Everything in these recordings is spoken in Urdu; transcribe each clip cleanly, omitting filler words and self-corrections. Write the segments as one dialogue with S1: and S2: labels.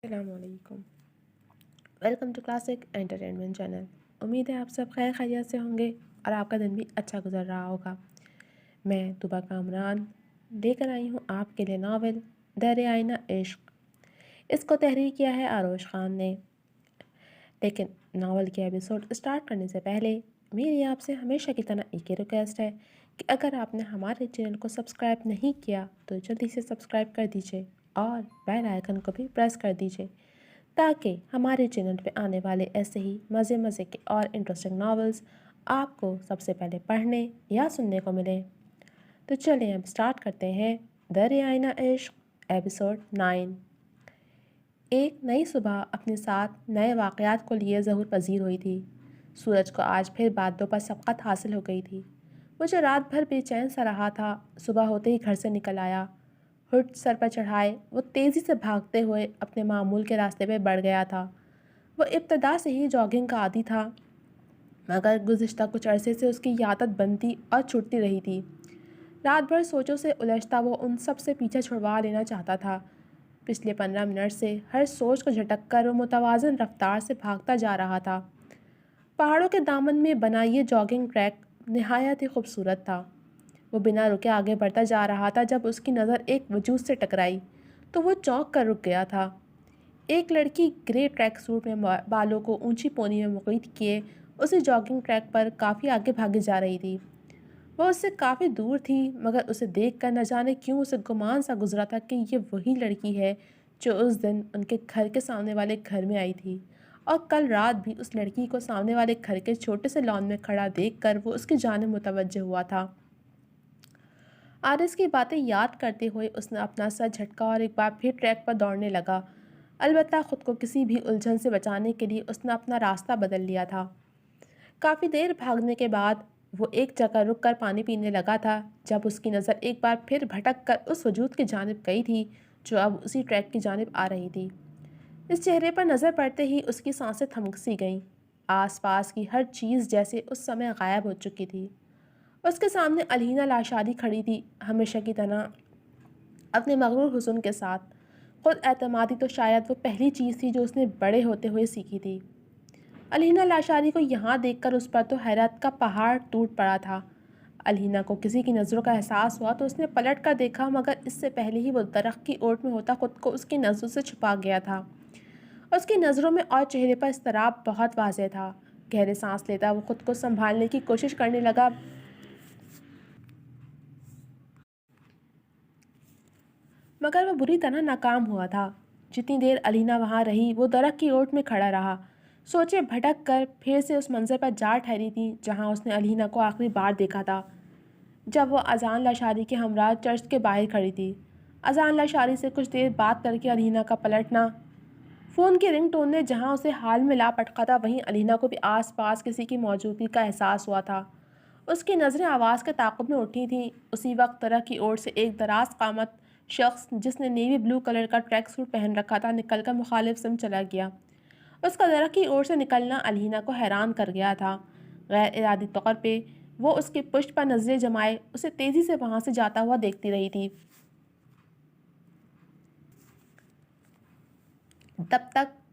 S1: السلام علیکم، welcome to classic entertainment channel. امید ہے آپ سب خیر خیریت سے ہوں گے اور آپ کا دن بھی اچھا گزر رہا ہوگا۔ میں طبع کامران لے کر آئی ہوں آپ کے لیے ناول در آئینہ عشق۔ اس کو تحریر کیا ہے آروش خان نے۔ لیکن ناول کے ایپیسوڈ اسٹارٹ کرنے سے پہلے میری آپ سے ہمیشہ کی طرح ایک ہی ریکویسٹ ہے کہ اگر آپ نے ہمارے چینل کو سبسکرائب نہیں کیا تو جلدی سے سبسکرائب کر دیجیے اور بیل آئیکن کو بھی پریس کر دیجیے تاکہ ہمارے چینل پہ آنے والے ایسے ہی مزے کے اور انٹرسٹنگ ناولز آپ کو سب سے پہلے پڑھنے یا سننے کو ملیں۔ تو چلیں اب سٹارٹ کرتے ہیں در آئینہ عشق ایپیسوڈ 9۔ ایک نئی صبح اپنے ساتھ نئے واقعات کو لیے ظہور پذیر ہوئی تھی۔ سورج کو آج پھر بادلوں پر سبقت حاصل ہو گئی تھی۔ وہ جو رات بھر بے چین سا رہا تھا، صبح ہوتے ہی گھر سے نکل آیا۔ ہڈ سر پر چڑھائے وہ تیزی سے بھاگتے ہوئے اپنے معمول کے راستے پہ بڑھ گیا تھا۔ وہ ابتدا سے ہی جاگنگ کا عادی تھا، مگر گزشتہ کچھ عرصے سے اس کی یہ عادت بنتی اور چھوٹتی رہی تھی۔ رات بھر سوچوں سے الجھتا وہ ان سب سے پیچھا چھڑوا لینا چاہتا تھا۔ پچھلے 15 منٹ سے ہر سوچ کو جھٹک کر وہ متوازن رفتار سے بھاگتا جا رہا تھا۔ پہاڑوں کے دامن میں بنا یہ جاگنگ ٹریک نہایت ہی خوبصورت تھا۔ وہ بنا رکے آگے بڑھتا جا رہا تھا جب اس کی نظر ایک وجود سے ٹکرائی تو وہ چونک کر رک گیا تھا۔ ایک لڑکی گرے ٹریک سوٹ میں بالوں کو اونچی پونی میں مقید کیے اسی جاگنگ ٹریک پر کافی آگے بھاگی جا رہی تھی۔ وہ اس سے کافی دور تھی، مگر اسے دیکھ کر نہ جانے کیوں اسے گمان سا گزرا تھا کہ یہ وہی لڑکی ہے جو اس دن ان کے گھر کے سامنے والے گھر میں آئی تھی، اور کل رات بھی اس لڑکی کو سامنے والے گھر کے چھوٹے سے لان میں کھڑا دیکھ کر وہ اس کی جانب متوجہ ہوا تھا۔ آرس کی باتیں یاد کرتے ہوئے اس نے اپنا سر جھٹکا اور ایک بار پھر ٹریک پر دوڑنے لگا۔ البتہ خود کو کسی بھی الجھن سے بچانے کے لیے اس نے اپنا راستہ بدل لیا تھا۔ کافی دیر بھاگنے کے بعد وہ ایک جگہ رک کر پانی پینے لگا تھا جب اس کی نظر ایک بار پھر بھٹک کر اس وجود کی جانب گئی تھی جو اب اسی ٹریک کی جانب آ رہی تھی۔ اس چہرے پر نظر پڑتے ہی اس کی سانسیں تھمک سی گئیں۔ آس پاس کی ہر چیز جیسے اس سمے غائب ہو چکی تھی۔ اس کے سامنے الہینہ لاشادی کھڑی تھی، ہمیشہ کی طرح اپنے مغرور حسن کے ساتھ۔ خود اعتمادی تو شاید وہ پہلی چیز تھی جو اس نے بڑے ہوتے ہوئے سیکھی تھی۔ الہینہ لاشادی کو یہاں دیکھ کر اس پر تو حیرت کا پہاڑ ٹوٹ پڑا تھا۔ الہینہ کو کسی کی نظروں کا احساس ہوا تو اس نے پلٹ کر دیکھا، مگر اس سے پہلے ہی وہ درخت کی اوٹ میں ہوتا خود کو اس کی نظروں سے چھپا گیا تھا۔ اس کی نظروں میں اور چہرے پر اضطراب بہت واضح تھا۔ گہرے سانس لیتا وہ خود کو سنبھالنے کی کوشش کرنے لگا، مگر وہ بری طرح ناکام ہوا تھا۔ جتنی دیر الہینہ وہاں رہی وہ درخت کی اوٹ میں کھڑا رہا، سوچے بھٹک کر پھر سے اس منظر پر جا ٹھہری تھی جہاں اس نے الہینہ کو آخری بار دیکھا تھا، جب وہ اذان لاشاری کے ہمراہ چرچ کے باہر کھڑی تھی۔ اذان لاشاری سے کچھ دیر بات کر کے الہینہ کا پلٹنا، فون کی رنگ ٹون نے جہاں اسے حال میں لا پٹکا تھا وہیں الہینہ کو بھی آس پاس کسی کی موجودگی کا احساس ہوا تھا۔ اس کی نظریں آواز کے تعاقب میں اٹھی تھیں۔ اسی وقت درخت کی اوٹ سے ایک دراز قامت شخص جس نے نیوی بلو کلر کا ٹریک سوٹ پہن رکھا تھا نکل کر مخالف سمت چلا گیا۔ اس کا درخت کی اوٹ سے نکلنا الہینہ کو حیران کر گیا تھا۔ غیر ارادی طور پہ وہ اس کی پشت پر نظریں جمائے اسے تیزی سے وہاں سے جاتا ہوا دیکھتی رہی تھی،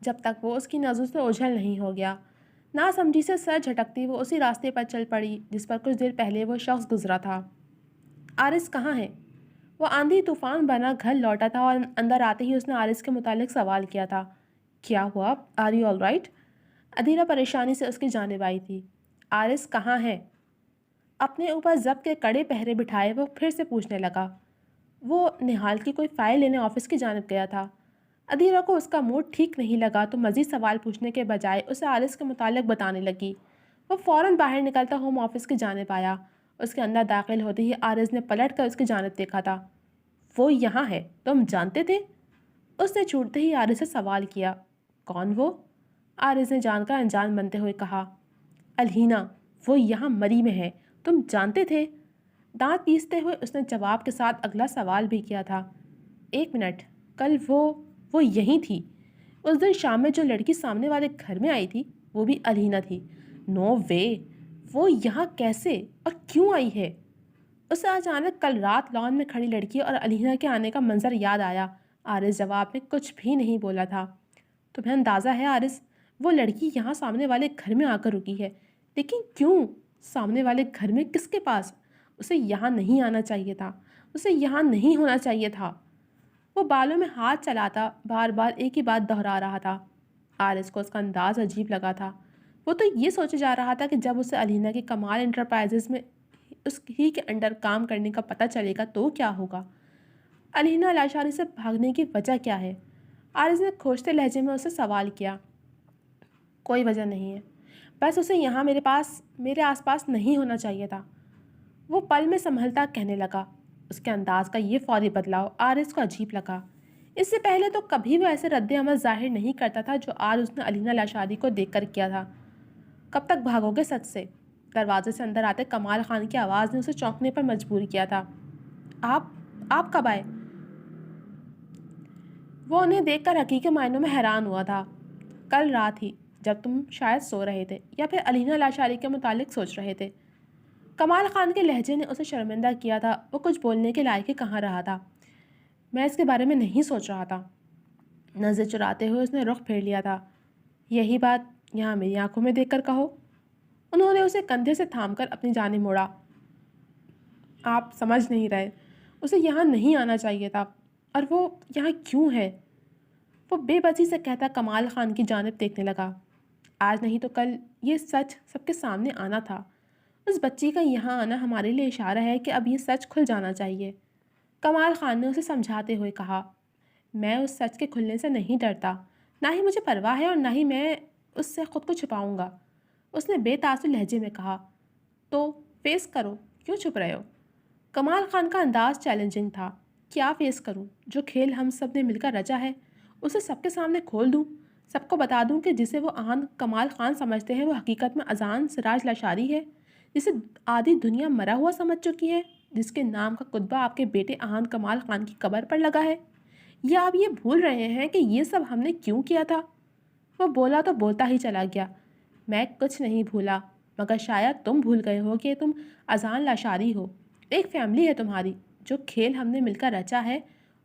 S1: جب تک وہ اس کی نظروں سے اوجھل نہیں ہو گیا۔ ناسمجھی سے سر جھٹکتی وہ اسی راستے پر چل پڑی جس پر کچھ دیر پہلے وہ شخص گزرا تھا۔ آرس کہاں ہے؟ وہ آندھی طوفان بنا گھر لوٹا تھا اور اندر آتے ہی اس نے آرس کے متعلق سوال کیا تھا۔ کیا ہوا؟ Are you all right? ادھیرا پریشانی سے اس کی جانب آئی تھی۔ آرس کہاں ہے؟ اپنے اوپر ضبط کے کڑے پہرے بٹھائے وہ پھر سے پوچھنے لگا۔ وہ نہال کی کوئی فائل لینے آفس کی جانب گیا تھا۔ ادھیرا کو اس کا موڈ ٹھیک نہیں لگا تو مزید سوال پوچھنے کے بجائے اسے آرس کے متعلق بتانے لگی۔ وہ فوراً باہر نکلتا ہوم آفس کی جانب آیا۔ اس کے اندر داخل ہوتے ہی آرس نے پلٹ کر اس کی جانب دیکھا تھا۔ وہ یہاں ہے، تم جانتے تھے؟ اس نے چھوٹتے ہی آرس سے سوال کیا۔ کون وہ؟ آرس نے جان کر انجان بنتے ہوئے کہا۔ الہینہ، وہ یہاں مری میں ہے، تم جانتے تھے؟ دانت پیستے ہوئے اس نے جواب کے ساتھ اگلا سوال بھی کیا تھا۔ ایک منٹ، کل وہ یہیں تھی؟ اس دن شام میں جو لڑکی سامنے والے گھر میں آئی تھی وہ بھی الہینہ تھی؟ نو وے، وہ یہاں کیسے اور کیوں آئی ہے؟ اسے اچانک کل رات لان میں کھڑی لڑکی اور الہینہ کے آنے کا منظر یاد آیا۔ عارض جواب میں کچھ بھی نہیں بولا تھا۔ تمہیں اندازہ ہے عارض، وہ لڑکی یہاں سامنے والے گھر میں آ کر رکی ہے، لیکن کیوں؟ سامنے والے گھر میں کس کے پاس؟ اسے یہاں نہیں آنا چاہیے تھا، اسے یہاں نہیں ہونا چاہیے تھا۔ وہ بالوں میں ہاتھ چلاتا بار بار ایک ہی بات دہرا رہا تھا۔ عارض کو اس کا انداز عجیب لگا تھا۔ وہ تو یہ سوچے جا رہا تھا کہ جب اسے علینا کے کمال انٹرپرائزز میں اس ہی کے انڈر کام کرنے کا پتہ چلے گا تو کیا ہوگا؟ علینا لاشاری سے بھاگنے کی وجہ کیا ہے؟ عارض نے کھوجتے لہجے میں اسے سوال کیا۔ کوئی وجہ نہیں ہے، بس اسے یہاں میرے آس پاس نہیں ہونا چاہیے تھا، وہ پل میں سنبھلتا کہنے لگا۔ اس کے انداز کا یہ فوری بدلاؤ عارض کو عجیب لگا۔ اس سے پہلے تو کبھی وہ ایسے رد عمل ظاہر نہیں کرتا تھا جو آج اس نے علینا لاشاری کو دیکھ کر کیا تھا۔ کب تک بھاگو گے سچ سے؟ دروازے سے اندر آتے کمال خان کی آواز نے اسے چونکنے پر مجبور کیا تھا۔ آپ کب آئے؟ وہ انہیں دیکھ کر حقیقی معنوں میں حیران ہوا تھا۔ کل رات ہی، جب تم شاید سو رہے تھے یا پھر علینا لاشاری کے متعلق سوچ رہے تھے۔ کمال خان کے لہجے نے اسے شرمندہ کیا تھا۔ وہ کچھ بولنے کے لائق ہی کہاں رہا تھا۔ میں اس کے بارے میں نہیں سوچ رہا تھا۔ نظر چراتے ہوئے اس نے رخ پھیر لیا تھا۔ یہی بات یہاں میری آنکھوں میں دیکھ کر کہو۔ انہوں نے اسے کندھے سے تھام کر اپنی جانب موڑا۔ آپ سمجھ نہیں رہے، اسے یہاں نہیں آنا چاہیے تھا، اور وہ یہاں کیوں ہے؟ وہ بے بسی سے کہتا کمال خان کی جانب دیکھنے لگا۔ آج نہیں تو کل یہ سچ سب کے سامنے آنا تھا۔ اس بچی کا یہاں آنا ہمارے لیے اشارہ ہے کہ اب یہ سچ کھل جانا چاہیے۔ کمال خان نے اسے سمجھاتے ہوئے کہا۔ میں اس سچ کے کھلنے سے نہیں ڈرتا، نہ ہی مجھے پرواہ ہے اور نہ ہی میں اس سے خود کو چھپاؤں گا، اس نے بے تاثر لہجے میں کہا۔ تو فیس کرو، کیوں چھپ رہے ہو؟ کمال خان کا انداز چیلنجنگ تھا۔ کیا فیس کروں؟ جو کھیل ہم سب نے مل کر رچا ہے اسے سب کے سامنے کھول دوں، سب کو بتا دوں کہ جسے وہ آہن کمال خان سمجھتے ہیں وہ حقیقت میں اذان سراج لاشاری ہے، جسے آدھی دنیا مرا ہوا سمجھ چکی ہے، جس کے نام کا کتبہ آپ کے بیٹے آہن کمال خان کی قبر پر لگا ہے؟ یا آپ یہ بھول رہے ہیں کہ یہ سب ہم نے کیوں کیا تھا؟ وہ بولا تو بولتا ہی چلا گیا۔ میں کچھ نہیں بھولا، مگر شاید تم بھول گئے ہو کہ تم اذان لاشاری ہو، ایک فیملی ہے تمہاری۔ جو کھیل ہم نے مل کر رچا ہے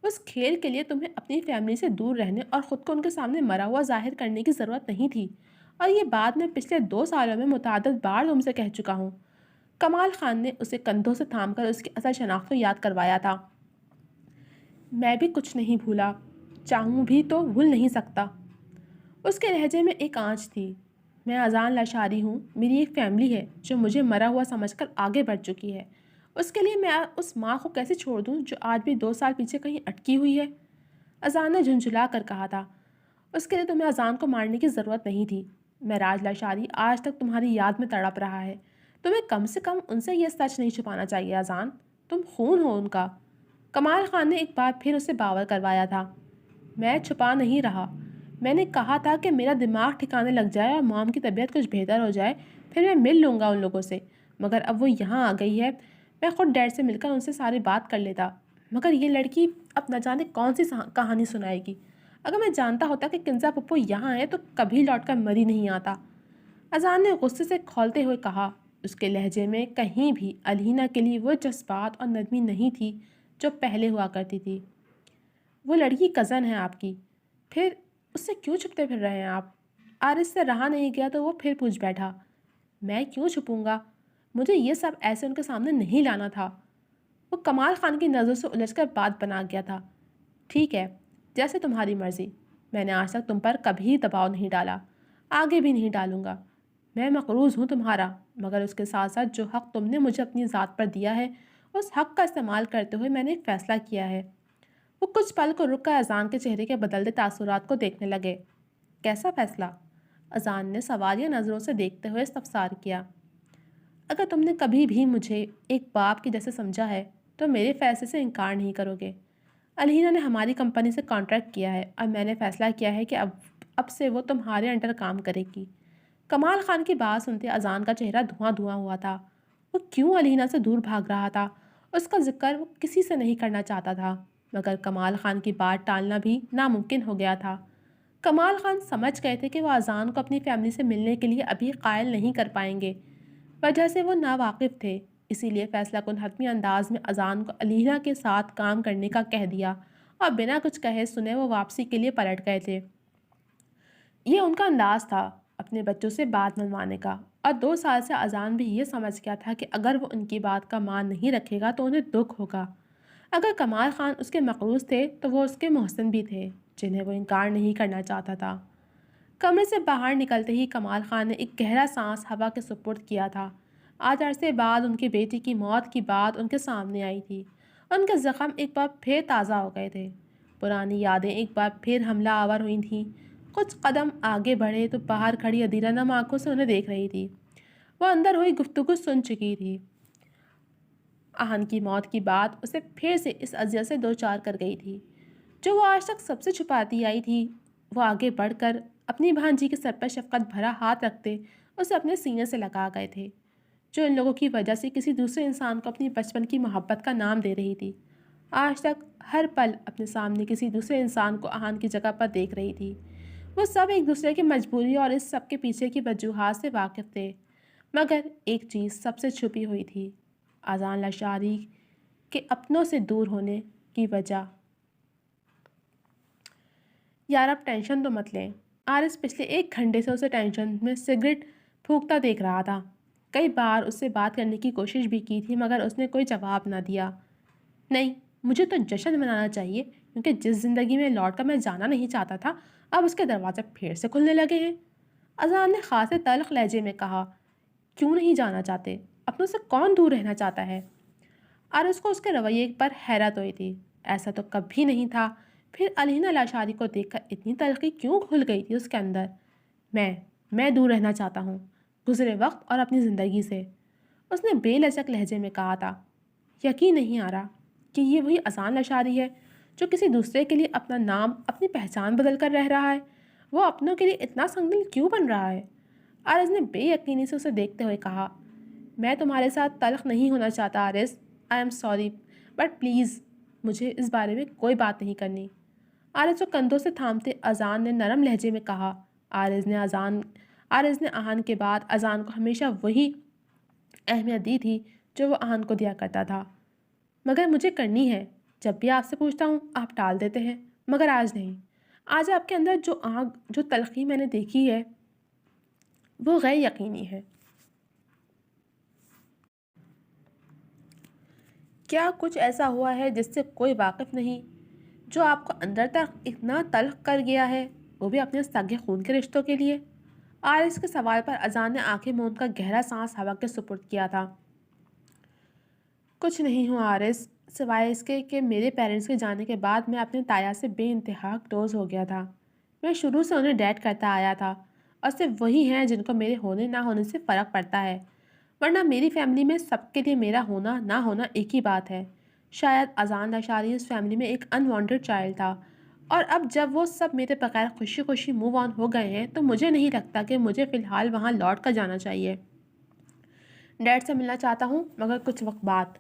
S1: اس کھیل کے لیے تمہیں اپنی فیملی سے دور رہنے اور خود کو ان کے سامنے مرا ہوا ظاہر کرنے کی ضرورت نہیں تھی، اور یہ بات میں پچھلے 2 سالوں میں متعدد بار تم سے کہہ چکا ہوں۔ کمال خان نے اسے کندھوں سے تھام کر اس کی اصل شناخت کو یاد کروایا تھا۔ میں بھی کچھ نہیں بھولا، چاہوں بھی تو بھول نہیں سکتا۔ اس کے لہجے میں ایک آنچ تھی۔ میں اذان لاشاری ہوں، میری ایک فیملی ہے جو مجھے مرا ہوا سمجھ کر آگے بڑھ چکی ہے، اس کے لیے میں اس ماں کو کیسے چھوڑ دوں جو آج بھی 2 سال پیچھے کہیں اٹکی ہوئی ہے؟ اذان نے جھنجھلا کر کہا تھا۔ اس کے لیے تمہیں اذان کو مارنے کی ضرورت نہیں تھی۔ میں راج لاشاری آج تک تمہاری یاد میں تڑپ رہا ہے، تمہیں کم سے کم ان سے یہ سچ نہیں چھپانا چاہیے اذان، تم خون ہو ان کا۔ کمال خان نے ایک بار پھر اسے باور کروایا تھا۔ میں چھپا نہیں رہا، میں نے کہا تھا کہ میرا دماغ ٹھکانے لگ جائے اور موم کی طبیعت کچھ بہتر ہو جائے پھر میں مل لوں گا ان لوگوں سے، مگر اب وہ یہاں آ گئی ہے، میں خود ڈیڈ سے مل کر ان سے ساری بات کر لیتا، مگر یہ لڑکی اب نہ جانے کون سی کہانی سنائے گی۔ اگر میں جانتا ہوتا کہ کنزا پپو یہاں ہے تو کبھی لوٹ کر مری نہیں آتا۔ اذان نے غصے سے کھولتے ہوئے کہا۔ اس کے لہجے میں کہیں بھی علینا کے لیے وہ جذبات اور نرمی نہیں تھی جو پہلے ہوا کرتی تھی۔ وہ لڑکی کزن ہے آپ کی، پھر اس سے کیوں چھپتے پھر رہے ہیں آپ؟ عارض سے رہا نہیں گیا تو وہ پھر پوچھ بیٹھا۔ میں کیوں چھپوں گا؟ مجھے یہ سب ایسے ان کے سامنے نہیں لانا تھا۔ وہ کمال خان کی نظروں سے الجھ کر بات بنا گیا تھا۔ ٹھیک ہے، جیسے تمہاری مرضی، میں نے آج تک تم پر کبھی دباؤ نہیں ڈالا، آگے بھی نہیں ڈالوں گا۔ میں مقروض ہوں تمہارا، مگر اس کے ساتھ ساتھ جو حق تم نے مجھے اپنی ذات پر دیا ہے اس حق کا استعمال کرتے ہوئے میں نے ایک فیصلہ کیا ہے۔ وہ کچھ پل کو رک کر اذان کے چہرے کے بدلتے تاثرات کو دیکھنے لگے۔ کیسا فیصلہ؟ اذان نے سوالیہ نظروں سے دیکھتے ہوئے استفسار کیا۔ اگر تم نے کبھی بھی مجھے ایک باپ کی جیسے سمجھا ہے تو میرے فیصلے سے انکار نہیں کرو گے۔ علینا نے ہماری کمپنی سے کانٹریکٹ کیا ہے اور میں نے فیصلہ کیا ہے کہ اب سے وہ تمہارے انڈر کام کرے گی۔ کمال خان کی بات سنتے اذان کا چہرہ دھواں دھواں ہوا تھا۔ وہ کیوں علینا سے دور بھاگ رہا تھا؟ اس کا ذکر وہ کسی سے نہیں کرنا چاہتا تھا، مگر کمال خان کی بات ٹالنا بھی ناممکن ہو گیا تھا۔ کمال خان سمجھ گئے تھے کہ وہ اذان کو اپنی فیملی سے ملنے کے لیے ابھی قائل نہیں کر پائیں گے، وجہ سے وہ ناواقف تھے، اسی لیے فیصلہ کن حتمی انداز میں اذان کو علینا کے ساتھ کام کرنے کا کہہ دیا اور بنا کچھ کہے سنے وہ واپسی کے لیے پلٹ گئے تھے۔ یہ ان کا انداز تھا اپنے بچوں سے بات منوانے کا، اور 2 سال سے اذان بھی یہ سمجھ گیا تھا کہ اگر وہ ان کی بات کا مان نہیں رکھے گا تو انہیں دکھ ہوگا۔ اگر کمال خان اس کے مقروض تھے تو وہ اس کے محسن بھی تھے، جنہیں وہ انکار نہیں کرنا چاہتا تھا۔ کمرے سے باہر نکلتے ہی کمال خان نے ایک گہرا سانس ہوا کے سپرد کیا تھا۔ آج عرصے بعد ان کی بیٹی کی موت کی بات ان کے سامنے آئی تھی۔ ان کے زخم ایک بار پھر تازہ ہو گئے تھے، پرانی یادیں ایک بار پھر حملہ آور ہوئی تھیں۔ کچھ قدم آگے بڑھے تو باہر کھڑی عدیرہ نم آنکھوں سے انہیں دیکھ رہی تھی۔ وہ اندر ہوئی گفتگو سن چکی تھی۔ آہن کی موت کی بات اسے پھر سے اس اذیت سے دوچار کر گئی تھی جو وہ آج تک سب سے چھپاتی آئی تھی۔ وہ آگے بڑھ کر اپنی بھانجی کے سر پر شفقت بھرا ہاتھ رکھتے اسے اپنے سینے سے لگا گئے تھے، جو ان لوگوں کی وجہ سے کسی دوسرے انسان کو اپنی بچپن کی محبت کا نام دے رہی تھی۔ آج تک ہر پل اپنے سامنے کسی دوسرے انسان کو آہن کی جگہ پر دیکھ رہی تھی۔ وہ سب ایک دوسرے کی مجبوری اور اس سب کے پیچھے کی وجوہات سے واقف تھے، مگر ایک چیز سب سے چھپی ہوئی تھی: اذان لاشاری کے اپنوں سے دور ہونے کی وجہ۔ یار اب ٹینشن تو مت لیں۔ آرس پچھلے 1 گھنٹے سے اسے ٹینشن میں سگریٹ پھونکتا دیکھ رہا تھا۔ کئی بار اس سے بات کرنے کی کوشش بھی کی تھی، مگر اس نے کوئی جواب نہ دیا۔ نہیں، مجھے تو جشن منانا چاہیے، کیونکہ جس زندگی میں لوٹ کر میں جانا نہیں چاہتا تھا اب اس کے دروازے پھر سے کھلنے لگے ہیں۔ اذان نے خاصے تلخ لہجے میں کہا۔ کیوں نہیں جانا چاہتے؟ اپنوں سے کون دور رہنا چاہتا ہے؟ آرس کو اس کے رویے پر حیرت ہوئی تھی۔ ایسا تو کبھی نہیں تھا، پھر علینا لاشاری کو دیکھ کر اتنی تلخی کیوں کھل گئی تھی اس کے اندر؟ میں دور رہنا چاہتا ہوں، گزرے وقت اور اپنی زندگی سے، اس نے بے لچک لہجے میں کہا تھا۔ یقین نہیں آ رہا کہ یہ وہی اذان لاشاری ہے جو کسی دوسرے کے لیے اپنا نام، اپنی پہچان بدل کر رہ رہا ہے۔ وہ اپنوں کے لیے اتنا سنگین کیوں بن رہا ہے؟ آرس نے بے یقینی سے اسے دیکھتے ہوئے کہا۔ میں تمہارے ساتھ تلخ نہیں ہونا چاہتا آرس، I am sorry, but please مجھے اس بارے میں کوئی بات نہیں کرنی۔ آرس کو کندھوں سے تھامتے اذان نے نرم لہجے میں کہا۔ آرس نے آہن کے بعد اذان کو ہمیشہ وہی اہمیت دی تھی جو وہ آہن کو دیا کرتا تھا۔ مگر مجھے کرنی ہے، جب بھی آپ سے پوچھتا ہوں آپ ٹال دیتے ہیں، مگر آج نہیں۔ آج آپ کے اندر جو آگ، جو تلخی میں نے دیکھی ہے وہ غیر یقینی ہے۔ کیا کچھ ایسا ہوا ہے جس سے کوئی واقف نہیں، جو آپ کو اندر تک اتنا تلخ کر گیا ہے، وہ بھی اپنے سگے خون کے رشتوں کے لیے؟ آرس کے سوال پر اذان نے آنکھیں موند کر گہرا سانس ہوا کے سپرد کیا تھا۔ کچھ نہیں ہوا آرس، سوائے اس کے کہ میرے پیرنٹس کے جانے کے بعد میں اپنے تایا سے بے انتہا کلوز ہو گیا تھا۔ میں شروع سے انہیں ڈیٹ کرتا آیا تھا، اور صرف وہی ہیں جن کو میرے ہونے نہ ہونے سے فرق پڑتا ہے، ورنہ میری فیملی میں سب کے لیے میرا ہونا نہ ہونا ایک ہی بات ہے۔ شاید اذان لاشاری اس فیملی میں ایک انوانٹڈ چائلڈ تھا، اور اب جب وہ سب میرے بغیر خوشی خوشی موو آن ہو گئے ہیں تو مجھے نہیں لگتا کہ مجھے فی الحال وہاں لوٹ کر جانا چاہیے۔ ڈیڈ سے ملنا چاہتا ہوں، مگر کچھ وقت بعد۔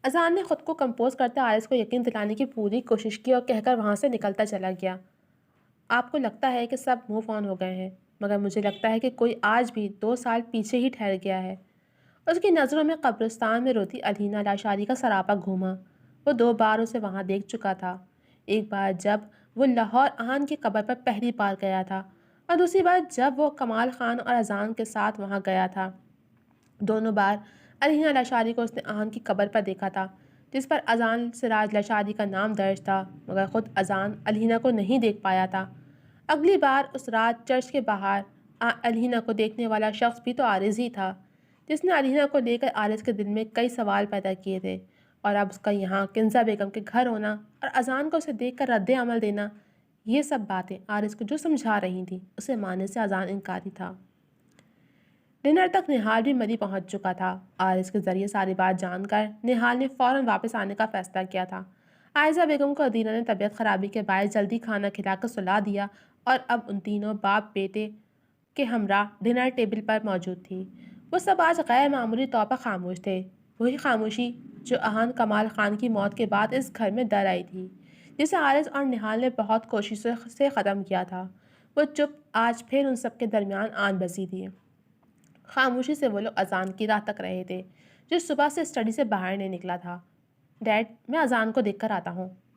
S1: اذان نے خود کو کمپوز کرتے آرس کو یقین دلانے کی پوری کوشش کی اور کہہ کر وہاں سے نکلتا چلا گیا۔ آپ کو لگتا ہے کہ سب موو آن ہو گئے ہیں، مگر مجھے لگتا ہے کہ کوئی آج بھی 2 سال پیچھے ہی ٹھہر گیا ہے۔ اس کی نظروں میں قبرستان میں روتی علینا لاشاری کا سراپا گھوما۔ وہ 2 بار اسے وہاں دیکھ چکا تھا، ایک بار جب وہ لاہور آہن کی قبر پر پہلی بار گیا تھا، اور دوسری بار جب وہ کمال خان اور اذان کے ساتھ وہاں گیا تھا۔ دونوں بار علینا لاشاری کو اس نے آہن کی قبر پر دیکھا تھا، جس پر اذان سراج لاشاری کا نام درج تھا، مگر خود اذان علینا کو نہیں دیکھ پایا تھا۔ اگلی بار اس رات چرچ کے باہر علینا کو دیکھنے والا شخص بھی تو آرز ہی تھا، جس نے علینا کو لے کر آرز کے دل میں کئی سوال پیدا کیے تھے، اور اب اس کا یہاں کنزا بیگم کے گھر ہونا اور اذان کو اسے دیکھ کر رد عمل دینا، یہ سب باتیں آرز کو جو سمجھا رہی تھیں اسے ماننے سے اذان انکاری تھا۔ ڈنر تک نہال بھی مری پہنچ چکا تھا۔ آرس کے ذریعے ساری بات جان کر نہال نے فوراً واپس آنے کا فیصلہ کیا تھا۔ عائزہ بیگم کو عدیرہ نے طبیعت خرابی کے باعث جلدی کھانا کھلا کر سلا دیا، اور اب ان تینوں باپ بیٹے کے ہمراہ ڈنر ٹیبل پر موجود تھی۔ وہ سب آج غیر معمولی طور پر خاموش تھے، وہی خاموشی جو آہن کمال خان کی موت کے بعد اس گھر میں در آئی تھی، جسے آرس اور نہال نے بہت کوششوں سے ختم کیا تھا۔ وہ چپ آج پھر ان سب کے درمیان آن بسی تھی۔ خاموشی سے وہ لوگ اذان کی راہ تک رہے تھے، جو صبح سے اسٹڈی سے باہر نہیں نکلا تھا۔ ڈیڈ، میں اذان کو دیکھ کر آتا ہوں۔